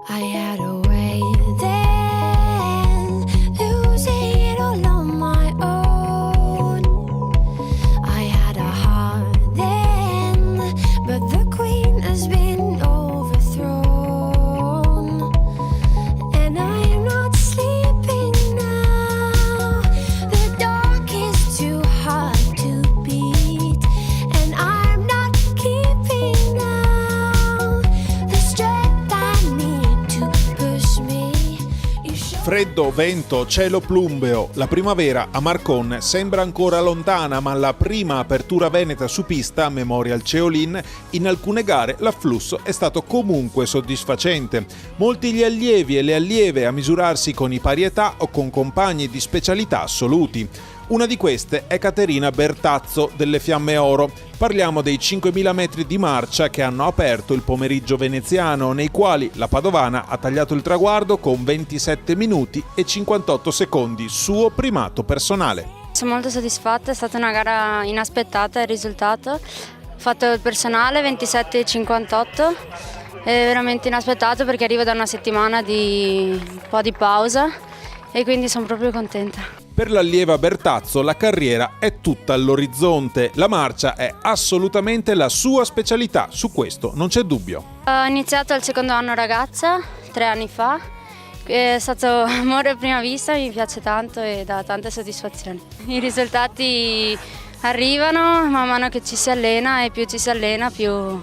I had a way then, losing it all on my own. I had a heart then, but the queen has been overthrown. And I am not sleeping now. The dark is too hard to beat, and I'm not keeping now the strength I need to push me. You show Freddo, vento, cielo plumbeo. La primavera a Marcon sembra ancora lontana, ma la prima apertura veneta su pista a Memorial Cheolin, in alcune gare l'afflusso è stato comunque soddisfacente. Molti gli allievi e le allieve a misurarsi con i pari età o con compagni di specialità assoluti. Una di queste è Caterina Bertazzo delle Fiamme Oro. Parliamo dei 5.000 metri di marcia che hanno aperto il pomeriggio veneziano, nei quali la padovana ha tagliato il traguardo con 27 minuti e 58 secondi, suo primato personale. Sono molto soddisfatta, è stata una gara inaspettata il risultato. Ho fatto il personale 27,58, è veramente inaspettato perché arrivo da una settimana di un po' di pausa e quindi sono proprio contenta. Per l'allieva Bertazzo la carriera è tutta all'orizzonte, la marcia è assolutamente la sua specialità, su questo non c'è dubbio. Ho iniziato al secondo anno ragazza, 3 anni fa, è stato amore a prima vista, mi piace tanto e dà tante soddisfazioni. I risultati arrivano man mano che ci si allena e più ci si allena più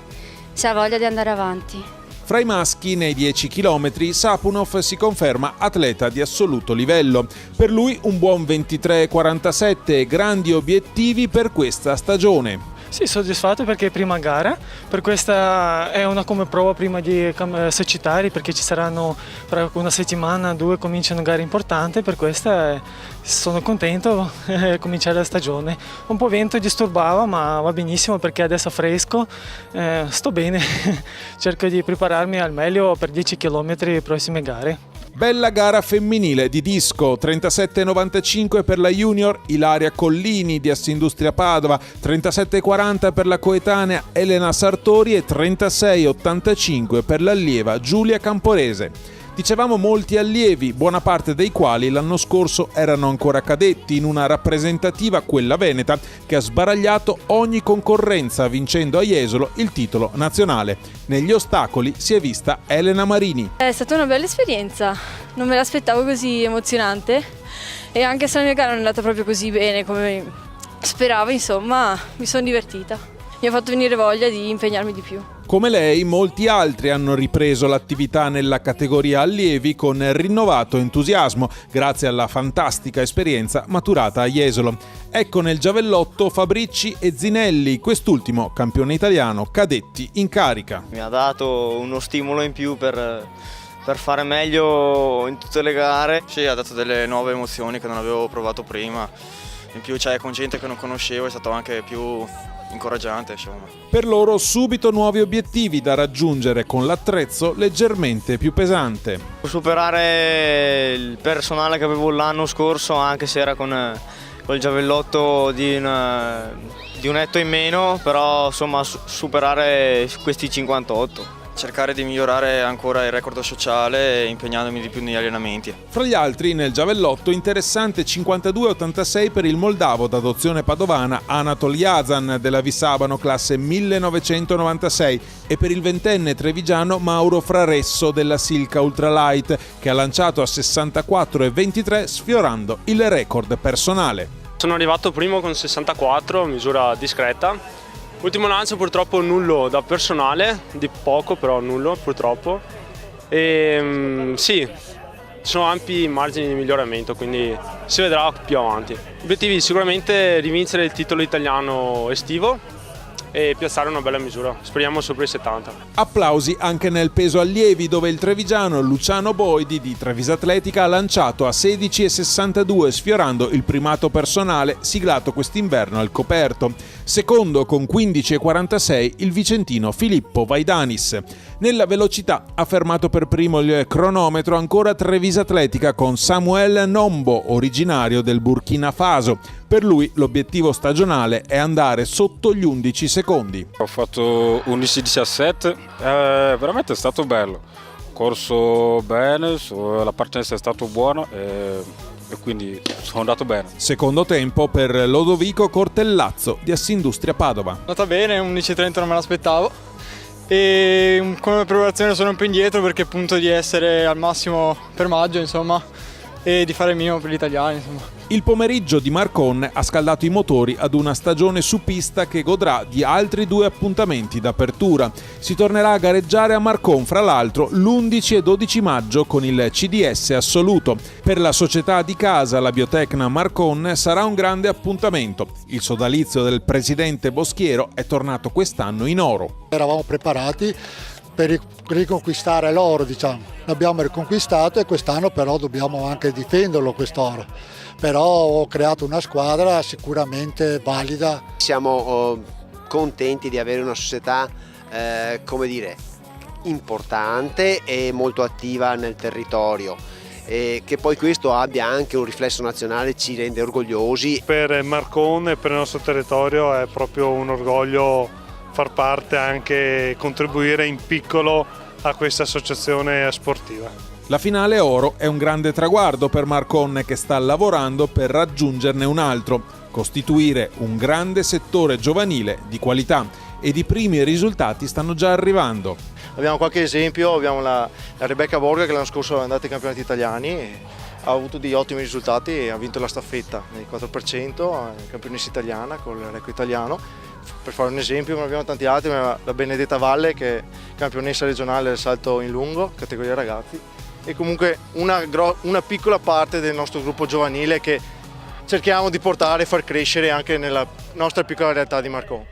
si ha voglia di andare avanti. Fra i maschi, nei 10 km, Sapunov si conferma atleta di assoluto livello. Per lui un buon 23,47 e grandi obiettivi per questa stagione. Sì, soddisfatto perché è prima gara, per questa è una come prova prima di esercitare, perché ci saranno fra una settimana, 2 cominciano gare importanti, per questa sono contento di cominciare la stagione. Un po' vento disturbava, ma va benissimo perché adesso è fresco, sto bene, cerco di prepararmi al meglio per 10 km le prossime gare. Bella gara femminile di disco, 37,95 per la junior Ilaria Collini di Assindustria Padova, 37,40 per la coetanea Elena Sartori e 36,85 per l'allieva Giulia Camporese. Dicevamo molti allievi, buona parte dei quali l'anno scorso erano ancora cadetti in una rappresentativa, quella veneta, che ha sbaragliato ogni concorrenza vincendo a Jesolo il titolo nazionale. Negli ostacoli si è vista Elena Marini. È stata una bella esperienza, non me l'aspettavo così emozionante e anche se la mia gara non è andata proprio così bene come speravo, insomma, mi sono divertita. Mi ha fatto venire voglia di impegnarmi di più. Come lei, molti altri hanno ripreso l'attività nella categoria allievi con rinnovato entusiasmo, grazie alla fantastica esperienza maturata a Jesolo. Ecco nel giavellotto Fabrici e Zinelli, quest'ultimo campione italiano cadetti in carica. Mi ha dato uno stimolo in più per fare meglio in tutte le gare. Sì, ha dato delle nuove emozioni che non avevo provato prima. In più con gente che non conoscevo, è stato anche più incoraggiante, insomma. Per loro subito nuovi obiettivi da raggiungere con l'attrezzo leggermente più pesante. Superare il personale che avevo l'anno scorso, anche se era col giavellotto di un etto in meno, però insomma superare questi 58. Cercare di migliorare ancora il record sociale impegnandomi di più negli allenamenti. Fra gli altri nel giavellotto interessante 52,86 per il moldavo d'adozione padovana Anatol Yazan della Vissabano classe 1996 e per il ventenne trevigiano Mauro Fraresso della Silca Ultralight che ha lanciato a 64,23 sfiorando il record personale. Sono arrivato primo con 64, misura discreta. Ultimo lancio purtroppo nullo da personale, di poco però nullo purtroppo. E sì, ci sono ampi margini di miglioramento, quindi si vedrà più avanti. Obiettivi sicuramente rivincere il titolo italiano estivo e piazzare una bella misura, speriamo sopra i 70. Applausi anche nel peso allievi dove il trevigiano Luciano Boidi di Treviso Atletica ha lanciato a 16,62 sfiorando il primato personale siglato quest'inverno al coperto. Secondo con 15,46 il vicentino Filippo Vaidanis. Nella velocità ha fermato per primo il cronometro ancora Treviso Atletica con Samuel Nombo, originario del Burkina Faso. Per lui l'obiettivo stagionale è andare sotto gli 11 secondi. Ho fatto 11,17, veramente è stato bello. corso bene, la partenza è stata buona e quindi sono andato bene. Secondo tempo per Lodovico Cortellazzo di Assindustria Padova. È andata bene, 11.30 non me l'aspettavo e come preparazione sono un po' indietro perché punto di essere al massimo per maggio, insomma, e di fare il minimo per gli italiani, insomma. Il pomeriggio di Marcon ha scaldato i motori ad una stagione su pista che godrà di altri 2 appuntamenti d'apertura. Si tornerà a gareggiare a Marcon, fra l'altro, l'11 e 12 maggio con il CDS assoluto. Per la società di casa, la Biotecna Marcon, sarà un grande appuntamento. Il sodalizio del presidente Boschiero è tornato quest'anno in oro. Eravamo preparati per riconquistare l'oro, diciamo. L'abbiamo riconquistato e quest'anno però dobbiamo anche difenderlo quest'oro. Però ho creato una squadra sicuramente valida. Siamo contenti di avere una società, importante e molto attiva nel territorio. E che poi questo abbia anche un riflesso nazionale ci rende orgogliosi. Per Marcon e per il nostro territorio è proprio un orgoglio far parte, anche contribuire in piccolo a questa associazione sportiva. La finale oro è un grande traguardo per Marcon che sta lavorando per raggiungerne un altro, costituire un grande settore giovanile di qualità ed i primi risultati stanno già arrivando. Abbiamo qualche esempio, abbiamo la Rebecca Borga che l'anno scorso è andata ai campionati italiani, e ha avuto degli ottimi risultati e ha vinto la staffetta nei 4%, campionessa italiana con il record italiano. Per fare un esempio, non abbiamo tanti altri, ma la Benedetta Valle che è campionessa regionale del salto in lungo, categoria ragazzi, e comunque una piccola parte del nostro gruppo giovanile che cerchiamo di portare e far crescere anche nella nostra piccola realtà di Marcon.